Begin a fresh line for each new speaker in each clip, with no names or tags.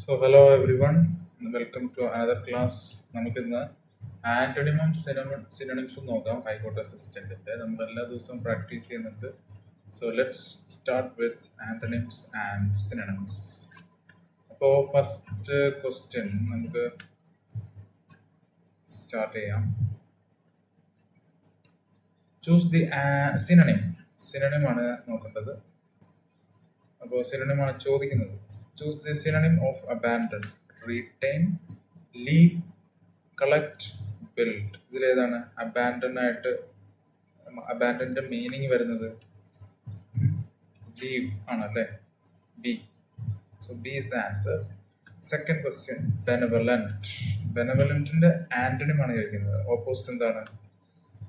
So hello everyone, welcome to another class. നമുക്കിന്ന് ആന്റണിമും സിനോണിംസും നോക്കാം. High court അസിസ്റ്റന്റിന്റെ നമ്മൾ എല്ലാ ദിവസവും പ്രാക്ടീസ് ചെയ്യുന്നുണ്ട്. So let's start with antonyms and synonyms. അപ്പോൾ ഫസ്റ്റ് ക്വസ്റ്റ്യൻ നമുക്ക് സ്റ്റാർട്ട് ചെയ്യാം. Choose the synonym. സിനോണിം ആണ് നോക്കേണ്ടത്. അപ്പോൾ സിനോണിം ആണ് ചോദിക്കുന്നത്. Choose the synonym of abandon. Retain, leave, collect, build. ഇതിലേതാണ് അബാൻഡൺ ആയിട്ട് അബാൻഡന്റെ മീനിങ് വരുന്നത്? ലീവ് ആണല്ലേ, B. So B is the answer. Second question, benevolent. ബെനവലന്റിന്റെ ആന്റണിം ആണ് ചോദിക്കുന്നത്. ഓപ്പോസിറ്റ് എന്താണ്?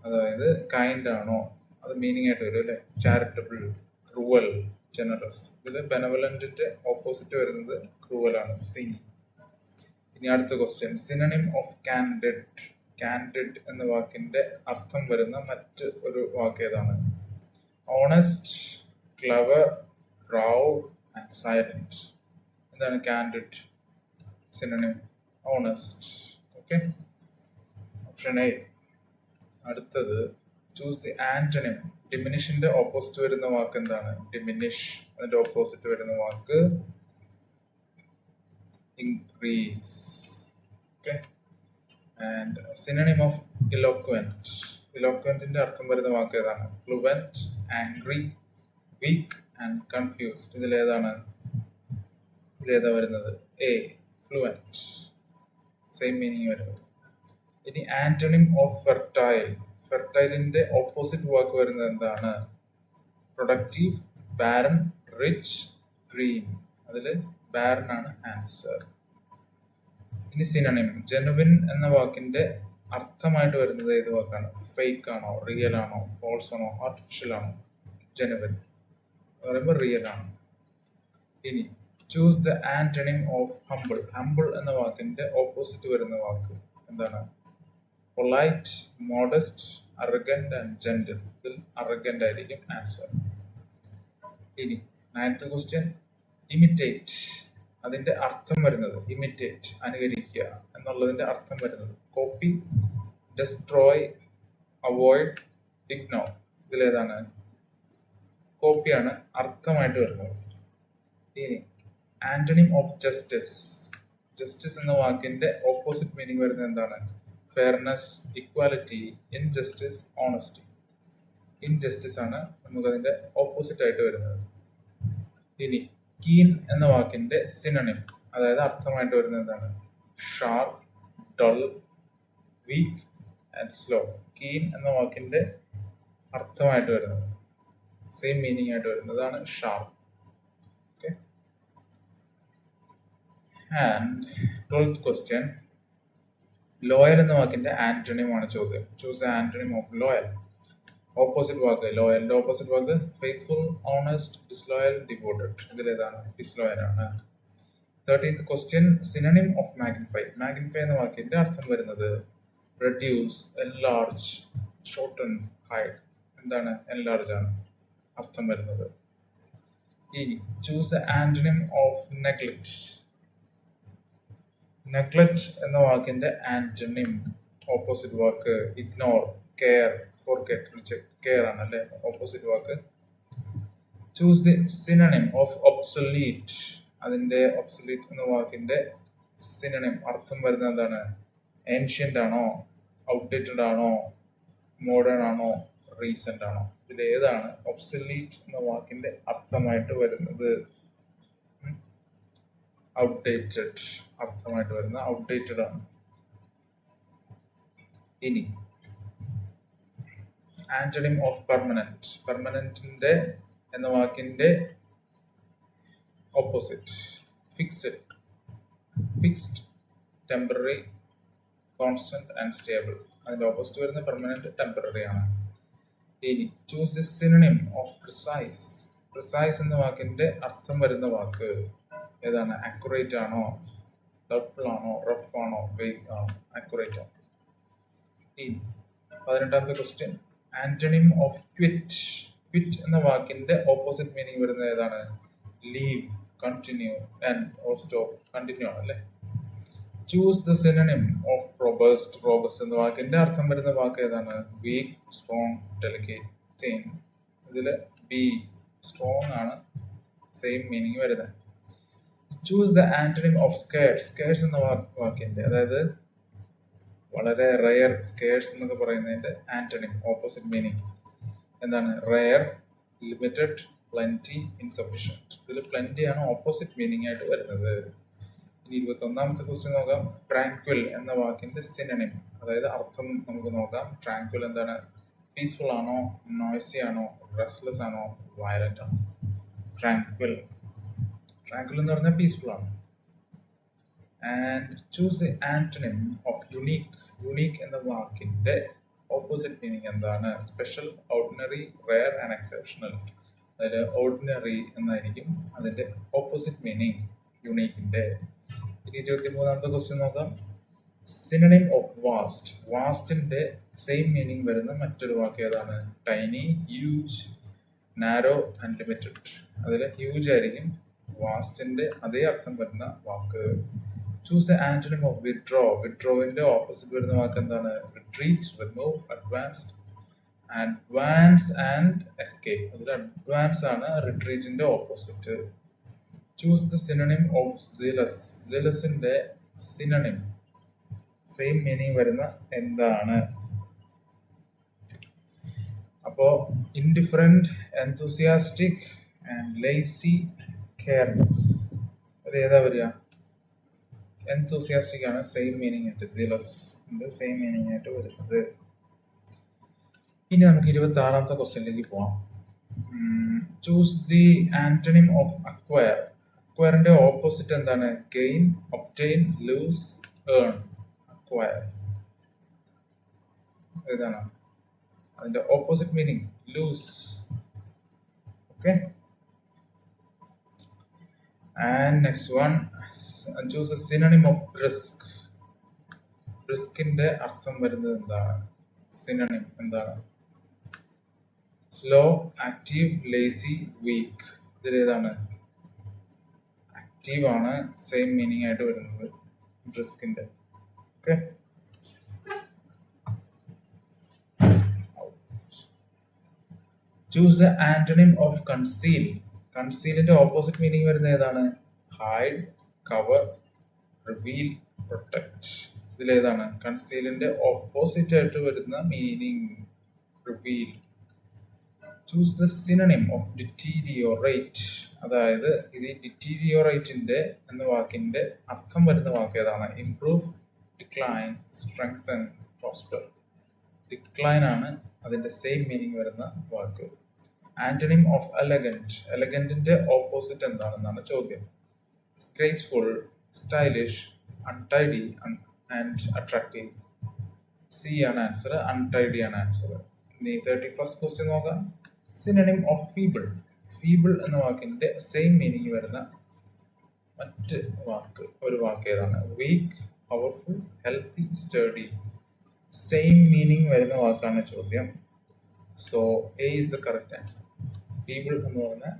അതായത് കൈൻഡ് ആണോ, അത് മീനിങ് ആയിട്ട് വരും അല്ലെ. Charitable, cruel, generous. ഇതിൽ ബെനവലന്റിന്റെ ഓപ്പോസിറ്റ് വരുന്നത് ക്രൂവൽ ആണ്, സി. ഇനി അടുത്ത question, synonym of candid. Candid എന്ന വാക്കിന്റെ അർത്ഥം വരുന്ന മറ്റ് ഒരു വാക്ക് ഏതാണ്? Honest, clever, proud and silent. എന്താണ് candid synonym? Honest. Okay, option A. അടുത്തത്, ചൂസ് ദി ആന്റണിം. ഡിമിനിഷിന്റെ ഓപ്പോസിറ്റ് വരുന്ന വാക്ക് എന്താണ്? ഡിമിനിഷ്. അതിന്റെ ഓപ്പോസിറ്റ് വരുന്ന വാക്ക് increase. Okay. And synonym of eloquent. ഇലോക്വന്റിന്റെ അർത്ഥം വരുന്ന വാക്ക് ഏതാണ്? Fluent, angry, weak and confused. ഇതിലേതാണ്? ഇതിലേതാ വരുന്നത്? A, fluent. സെയിം മീനിങ് വരുന്നത്. ഇനി ആന്റണിം ഓഫ് ഫെർട്ടൈൽ. ഫെർട്ടൈലിന്റെ ഓപ്പോസിറ്റ് വാക്ക് വരുന്നത് എന്താണ്? Productive, barren, rich, green. അതിൽ ബാരൻ ആണ് ആൻസർ. ഇനി സിനോണിം. ജെനുവിൻ എന്ന വാക്കിന്റെ അർത്ഥമായിട്ട് വരുന്നത് ഏത് വാക്കാണ്? ഫേക്ക് ആണോ, റിയൽ ആണോ, ഫോൾസ് ആണോ, ആർട്ടിഫിഷ്യൽ ആണോ? ജെനുവിൻ പറയുമ്പോൾ റിയൽ ആണ്. ഇനി choose the antonym of humble. Humble എന്ന വാക്കിന്റെ ഓപ്പോസിറ്റ് വരുന്ന വാക്ക് എന്താണ്? Polite, modest, arrogant and gentle. ഇതിൽ അറഗന്റ് ആയിരിക്കും ആൻസർ. ഇനി നയൻത്ത് ക്വസ്റ്റ്യൻ, ഇമിറ്റേറ്റ്. അതിന്റെ അർത്ഥം വരുന്നത് ഇമിറ്റേറ്റ്, അനുകരിക്കുക എന്നുള്ളതിന്റെ അർത്ഥം വരുന്നത് കോപ്പി, ഡെസ്ട്രോയ്, അവോയ്ഡ്, ഇഗ്നോർ. ഇതിലേതാണ്? കോപ്പിയാണ് അർത്ഥമായിട്ട് വരുന്നത്. ഇനി ആന്റണിം ഓഫ് ജസ്റ്റിസ്. ജസ്റ്റിസ് എന്ന വാക്കിന്റെ ഓപ്പോസിറ്റ് മീനിങ് വരുന്നത് എന്താണ്? Fairness, equality, injustice, honesty. Injustice ആണ് നമുക്കതിന്റെ ഓപ്പോസിറ്റ് ആയിട്ട് വരുന്നത്. ഇനി കീൻ എന്ന വാക്കിന്റെ സിനോണിം, അതായത് അർത്ഥമായിട്ട് വരുന്നത് എന്താണ്? Sharp, dull, weak and slow. Keen എന്ന വാക്കിന്റെ അർത്ഥമായിട്ട് വരുന്നത്, സെയിം മീനിങ് ആയിട്ട് വരുന്നതാണ് sharp. Okay. And 12th question, loyal എന്ന വാക്കിന്റെ ആന്റണിം ആണ് ചോദ്യം. Choose antonym of loyal. Opposite വാക്ക്, ലോയലിന്റെ ഓപ്പോസിറ്റ് വാക്ക് ഫെയ്ത്ത്ഫുൾ, ഓണസ്റ്റ്, ഡിസ്ലോയൽ, ഡിവോട്ടഡ്. ഇതിലേതാണ്? ഡിസ്ലോയൽ ആണ്. 13th question, synonym of magnify. Magnify എന്ന വാക്കിന്റെ അർത്ഥം വരുന്നത് റെഡ്യൂസ്, എൻലാർജ്, ഷോർട്ടൻ, ഹൈഡ്. എന്താണ്? എൻലാർജ് ആണ് അർത്ഥം വരുന്നത്. ഇനി choose the antonym of neglect. Neglect എന്ന വാക്കിന്റെ ആന്റണിം ഓപ്പോസിറ്റ് വാക്ക് ignore, care, forget, reject. Care ആണ് അല്ലെ ഓപ്പോസിറ്റ് വാക്ക്. Choose the synonym of obsolete. അതിന്റെ ഒബ്സൊലീറ്റ് എന്ന വാക്കിന്റെ സിനോണിം അർത്ഥം വരുന്നത് എന്താണ്? ഏൻഷ്യന്റ് ആണോ, ഔട്ട്ഡേറ്റഡ് ആണോ, മോഡേൺ ആണോ, റീസെന്റ് ആണോ? ഇതിൽ ഏതാണ് ഒബ്സൊലീറ്റ് എന്ന വാക്കിന്റെ അർത്ഥമായിട്ട് വരുന്നത്? ഔട്ട്ഡേറ്റഡ് അർത്ഥമായിട്ട് വരുന്ന ഔട്ട്ഡേറ്റഡ് ആണ്. ഇനി ആന്റണിം ഓഫ് പെർമനന്റ്. പെർമനന്റിന്റെ എന്ന വാക്കിന്റെ opposite fixed. Fixed, temporary, constant and stable. അതിന്റെ ഓപ്പോസിറ്റ് വരുന്ന പെർമനന്റ്, ടെമ്പററി ആണ്. ഇനി choose the synonym of precise. Precise എന്ന വാക്കിന്റെ അർത്ഥം വരുന്ന വാക്ക് ഏതാണ്? അക്യുറേറ്റ് ആണോ, ഡൗട്ട്ഫുൾ ആണോ, റഫ് ആണോ, വെയ്ഗ് ആണോ? അക്യുറേറ്റ് ആണ്. ഇനി 18th question, antonym of quit. Quit എന്ന വാക്കിന്റെ ഓപ്പോസിറ്റ് മീനിങ് വരുന്നത് ഏതാണ്? Leave, continue and or stop, continue ആണ് അല്ലേ. Choose the synonym of robust. Robust എന്ന വാക്കിന്റെ അർത്ഥം വരുന്ന വാക്ക് ഏതാണ്? Weak, strong, delicate, thin. ഇതിൽ ബി സ്ട്രോങ് ആണ് സെയിം മീനിങ് വരുന്നത്. Choose the antonym of scarce. Scarce എന്ന വാക്കിന്റെ, അതായത് വളരെ റെയർ, സ്കേഴ്സ് എന്നൊക്കെ പറയുന്നതിന്റെ ആന്റണിം, ഓപ്പോസിറ്റ് മീനിങ് എന്താണ്? Rare, limited, plenty, insufficient. ഇതിൽ പ്ലെന്റി ആണ് ഓപ്പോസിറ്റ് മീനിങ് ആയിട്ട് വരുന്നത്. ഇനി 21ാമത്തെ ക്വസ്റ്റ്യൻ നോക്കാം. ട്രാങ്ക്വിൽ എന്ന വാക്കിന്റെ സിനണിം, അതായത് അർത്ഥം നമുക്ക് നോക്കാം. ട്രാങ്ക്വിൽ എന്താണ്? പീസ്ഫുൾ ആണോ, നോയ്സി ആണോ, റെസ്റ്റ്ലെസ് ആണോ, വയലന്റ് ആണോ? ട്രാങ്ക്വിൽ. ട്രാങ്ക്വിൽ എന്ന് പറഞ്ഞാൽ പീസ്ഫുൾ ആണ്. And choose the antonym of unique. Unique എന്ന വാക്കിന്റെ ഓപ്പോസിറ്റ് മീനിങ് എന്താണ്? Special, ordinary, rare and exceptional. അതായത് ഓർഡിനറി എന്നായിരിക്കും അതിന്റെ ഓപ്പോസിറ്റ് മീനിങ് യുണീക്കിന്റെ. ഇനി 23ാമത്തെ ക്വസ്റ്റ്യൻ നോക്കാം. Synonym of vast. വാസ്റ്റിന്റെ സെയിം മീനിങ് വരുന്ന മറ്റൊരു വാക്ക് ഏതാണ്? Tiny, huge, narrow and limited. അതിൽ ഹ്യൂജ് ആയിരിക്കും വാസ്റ്റിന്റെ അതേ അർത്ഥം വരുന്ന വാക്ക്. Choose the antonym of withdraw. വിഡ്രോവിന്റെ ഓപ്പോസിറ്റ് വരുന്ന വാക്ക് എന്താണ്? Retreat, remove, advanced. Advance and escape. അതിൽ അഡ്വാൻസ് ആണ് റിട്രീറ്റിന്റെ opposite. Choose the synonym of zealous. സിലസിന്റെ സിനണിം സെയിം മീനിങ് വരുന്ന എന്താണ്? അപ്പോ indifferent, enthusiastic and lazy, careless. അത് ഏതാ വരിക? എൻതൂസിയാസ്റ്റിക് ആണ് സെയിം മീനിങ് ആയിട്ട്, സിലസ് സെയിം മീനിങ് ആയിട്ട് വരുന്നത്. ഇനി നമുക്ക് 26ാമത്തെ ക്വസ്റ്റ്യനിലേക്ക് പോവാം. Choose the antonym of acquire. അക്വയറിന്റെ ഓപ്പോസിറ്റ് എന്താണ്? Gain, obtain, lose, earn. Acquire ഏതാണ്? അതിന്റെ opposite meaning lose. Okay. And next one, choose the synonym of brisk. ബ്രിസ്കിന്റെ അർത്ഥം വരുന്നത് എന്താണ്? സിനണിം എന്താണ്? Slow, active, lazy, weak. ഇതിലേതാണ്? ആക്റ്റീവ് ആണ് സെയിം മീനിങ് ആയിട്ട് വരുന്നത് ബ്രിസ്കിന്റെ. Okay. Choose the antonym of conceal. കൺസീലിന്റെ ഓപ്പോസിറ്റ് മീനിങ് വരുന്നത് ഏതാണ്? Hide, cover, reveal, protect. ഇതിലേതാണ്? കൺസീലിന്റെ ഓപ്പോസിറ്റ് ആയിട്ട് വരുന്ന meaning reveal. Choose the synonym of deteriorate. അതായത് ഇത് ഡിറ്റീരിയോറേറ്റിന്റെ എന്ന വാക്കിന്റെ അർത്ഥം വരുന്ന വാക്ക് ഏതാണ്? Improve, decline, strengthen, prosper. Decline ആണ് അതിന്റെ സെയിം മീനിങ് വരുന്ന വാക്ക്. Antonym of elegant. എലഗന്റിന്റെ ഓപ്പോസിറ്റ് എന്താണെന്നാണ് ചോദ്യം. Graceful, stylish, untidy and attractive. C ആണ് ആൻസർ, അൺടൈഡി ആണ് ആൻസർ. ഇനി 31st ക്വസ്റ്റ്യൻ നോക്കാം. Synonym of feeble. ഫീബിൾ എന്ന വാക്കിന്റെ സെയിം മീനിങ് വരുന്ന മറ്റ് ഒരു വാക്ക് ഏതാണ്? Weak, powerful, healthy, steady. Same meaning വരുന്ന വാക്കാണ് ചോദ്യം. So A is the correct answer. Feeble എന്ന് പറഞ്ഞാൽ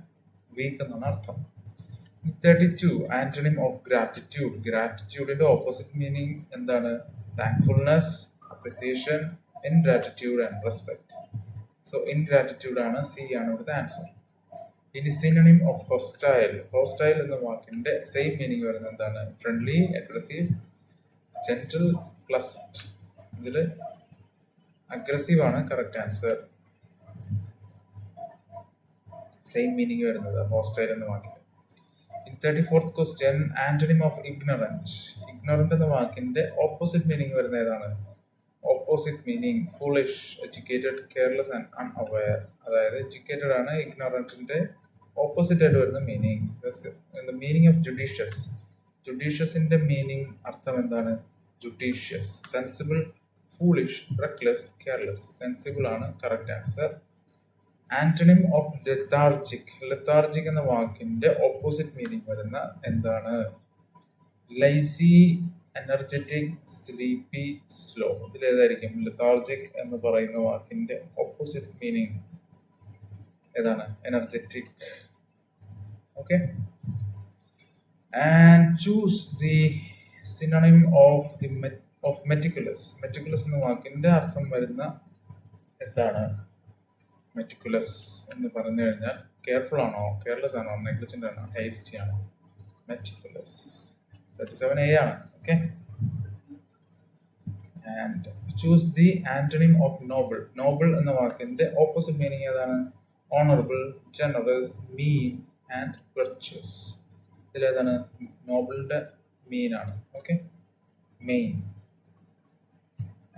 വീക്ക് എന്നാണ് അർത്ഥം. 32, ആന്റണിം ഓഫ് ഗ്രാറ്റിറ്റ്യൂഡ്. ഗ്രാറ്റിറ്റ്യൂഡിന്റെ ഓപ്പോസിറ്റ് മീനിങ് എന്താണ്? Thankfulness, appreciation, ingratitude and respect. So ingratitude ആണ്, സി ആണ് ഇവിടുത്തെ ആൻസർ. ഇനി സിനണിം ഓഫ് ഹോസ്റ്റൈൽ. ഹോസ്റ്റൈൽ എന്ന വാക്കിന്റെ സെയിം മീനിങ് വരുന്നത് എന്താണ്? Friendly, aggressive, gentle, pleasant. ഇതിൽ അഗ്രസീവ് ആണ് കറക്റ്റ് ആൻസർ. സെയിം മീനിങ് വരുന്നത് ഹോസ്റ്റൈൽ എന്ന വാക്കിന്റെ. 34th question, antonym of ignorant. Ignorant എന്ന വാക്കിന്റെ ഓപ്പോസിറ്റ് മീനിങ് വരുന്ന ഏതാണ്? Opposite meaning foolish, educated, careless and unaware. അതായത് എഡ്യൂക്കേറ്റഡ് ആണ് ഇഗ്നോറന്റിന്റെ ഓപ്പോസിറ്റ് ആയിട്ട് വരുന്ന മീനിങ്. Meaning of judicious. ജുഡീഷ്യസിന്റെ മീനിങ് അർത്ഥം എന്താണ്? Judicious. Sensible, foolish, reckless, careless. Sensible ആണ് correct answer. Antonym of lethargic. Lethargic എന്ന വാക്കിന്റെ ഓപ്പോസിറ്റ് മീനിങ് വരുന്ന എന്താണ്? Lazy, energetic, sleepy, slow. ഇതിലേതായിരിക്കും? ലെത്താർജിക് എന്ന് പറയുന്ന വാക്കിന്റെ ഓപ്പോസിറ്റ് മീനിങ് ഏതാണ്? Energetic. Okay. And choose the synonym of the meticulous. Meticulous എന്ന വാക്കിന്റെ അർത്ഥം വരുന്ന എന്താണ്? മെറ്റിക്കുലസ് എന്ന് പറഞ്ഞു കഴിഞ്ഞാൽ കെയർഫുൾ ആണോ, കെയർലെസ് ആണോ, നെഗ്ലിജന്റ് ആണോ, ഹേസ്റ്റി ആണോ? മെറ്റിക്കുലസ് 37A ആണ്. Okay. And choose the antonym of noble. Noble എന്ന വാക്കിന്റെ ഓപ്പോസിറ്റ് മീനിങ് ഏതാണ്? Honourable, generous, mean and virtuous. ഇതിലേതാണ്? നോബിളിന്റെ മീൻ ആണ്. Okay, main.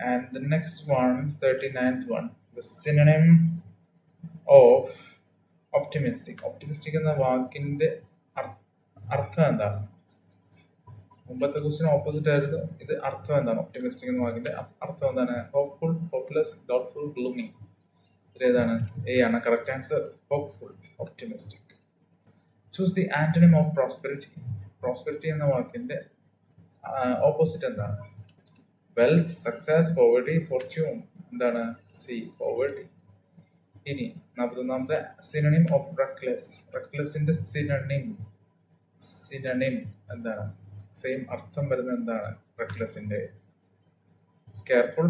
And the next one, 39th one, the synonym of optimistic. Optimistic എന്ന വാക്കിന്റെ അർത്ഥം എന്താണ്? മുമ്പത്തെ ക്വസ്റ്റ്യൻ ഓപ്പോസിറ്റ് ആയിരുന്നു. ഇത് അർത്ഥം എന്താണ്? ഒപ്റ്റിമിസ്റ്റിക് എന്ന വാക്കിന്റെ അർത്ഥം എന്താണ്? Hopeful, hopeless, doubtful, gloomy. ഇതിലേതാണ്? എ ആണ് correct answer. Hopeful, optimistic. Choose the antonym of prosperity. Prosperity എന്ന വാക്കിന്റെ ഓപ്പോസിറ്റ് എന്താണ്? Wealth, success, poverty, fortune. എന്താണ്? C, poverty. ഇനി 41ാമത്തെ സിനോണിം ഓഫ് റെക്ലെസ്. റെക്ലെസിന്റെ സിനോണിം എന്താണ്? സെയിം അർത്ഥം വരുന്നത് എന്താണ് റെക്ലെസിന്റെ? Careful,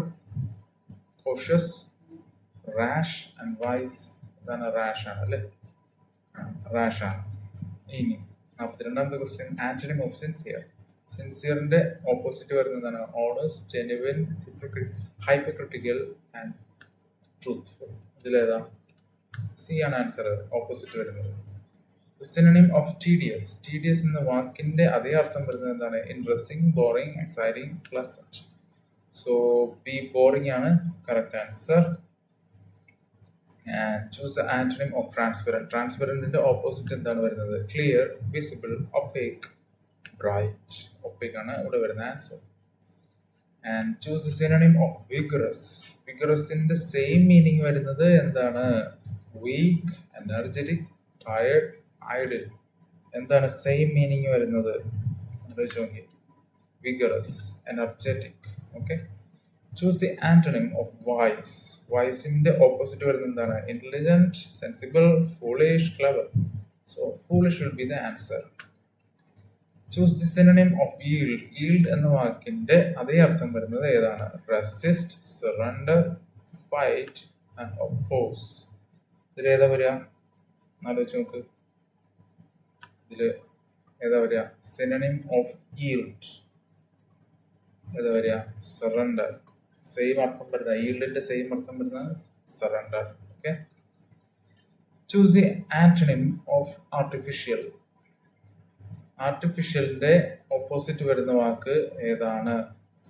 cautious, rash and wise. എന്താണ്? റാഷ് ആണ് അല്ലേ? റാഷ് ആണ്. ഇനി 42ാമത്തെ ക്വസ്റ്റ്യൻ, ആന്റണിം ഓഫ് സിൻസിയർ. സിൻസിയറിന്റെ ഓപ്പോസിറ്റ് വരുന്നതാണ്? Honest, genuine, hypocritical and truthful. ഇതിലേതാ? C ആണ് ആൻസർ, ഓപ്പോസിറ്റ് വരുന്നത്. Synonym of tedious. tedious എന്ന വാക്കിന്റെ അതേ അർത്ഥം വരുന്നത് എന്താണ്? Interesting, boring, exciting, pleasant. So B, boring ആണ് correct answer. And choose the antonym of transparent. ട്രാൻസ്പെറന്റിന്റെ ഓപ്പോസിറ്റ് എന്താണ് വരുന്നത്? Clear, visible, opaque, bright. Opaque ആണ് ഇവിടെ വരുന്ന answer. And choose the synonym of vigorous. വിഗറസിന്റെ സെയിം മീനിങ് വരുന്നത് എന്താണ്? Weak, energetic, tired, idle. എന്താണ് സെയിം മീനിങ് വരുന്നത്? Vigorous, energetic. Okay. Choose the antonym of wise. വൈസിന്റെ ഓപ്പോസിറ്റ് വരുന്നത് എന്താണ്? Intelligent, sensible, foolish, clever. So foolish will be the answer. Choose the synonym of yield. yield എന്ന വാക്കിന്റെ അതേ അർത്ഥം വരുന്നത് ഏതാണ്? Resist, surrender, fight and oppose. ഇതിലേതാ വരിക? ആലോചിച്ച് നോക്ക്. ഇതില് ഏതാ വരിക? സിനോണിം ഓഫ് yield ഏതാ വരിക? സറണ്ടർ. സെയിം അർത്ഥം വരുന്ന, yieldന്റെ സെയിം അർത്ഥം വരുന്ന surrender. Okay. Choose the antonym of artificial. ആർട്ടിഫിഷ്യലിന്റെ ഓപ്പോസിറ്റ് വരുന്ന വാക്ക് ഏതാണ്?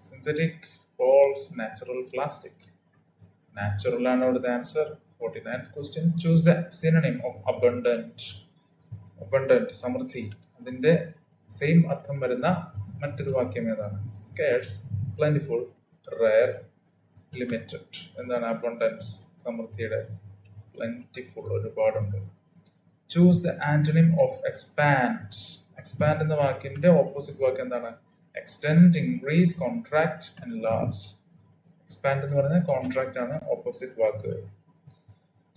Synthetic, false, natural, plastic. Natural ആണ് ഇവിടുത്തെ answer. 49th question, choose the synonym of abundant. Abundant, സമൃദ്ധി. അതിന്റെ സെയിം അർത്ഥം വരുന്ന മറ്റൊരു വാക്യം ഏതാണ്? Scarce, plentiful, rare, limited. എന്താണ് അബണ്ടൻസ്? സമൃദ്ധിയുടെ. പ്ലെന്റിഫുൾ ഒരുപാടുണ്ട്. Choose the antonym of expand. Expand എന്ന വാക്കിന്റെ ഓപ്പോസിറ്റ് വാക്ക് എന്താണ്? Extend, increase, contract, enlarge. Expand എന്ന് പറയുന്നത് കോൺട്രാക്ട് ആണ് ഓപ്പോസിറ്റ് വാക്ക്.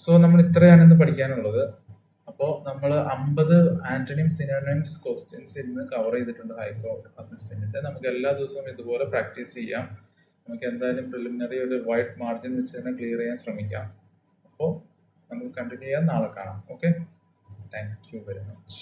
സോ നമ്മൾ ഇത്രയാണ് ഇന്ന് പഠിക്കാനുള്ളത്. അപ്പോൾ നമ്മൾ 50 ആന്റണിം സിനോണിംസ് ക്വസ്റ്റ്യൻസ് ഇന്ന് കവർ ചെയ്തിട്ടുണ്ട് ഹൈക്കോർട്ട് അസിസ്റ്റന്റിന്റെ. നമുക്ക് എല്ലാ ദിവസവും ഇതുപോലെ പ്രാക്ടീസ് ചെയ്യാം. നമുക്ക് എന്തായാലും പ്രിലിമിനറി ഒരു വൈഡ് മാർജിൻ വെച്ച് തന്നെ ക്ലിയർ ചെയ്യാൻ ശ്രമിക്കാം. അപ്പോൾ നമുക്ക് കണ്ടിന്യൂ ചെയ്യാൻ നാളെ കാണാം. Okay, thank you very much.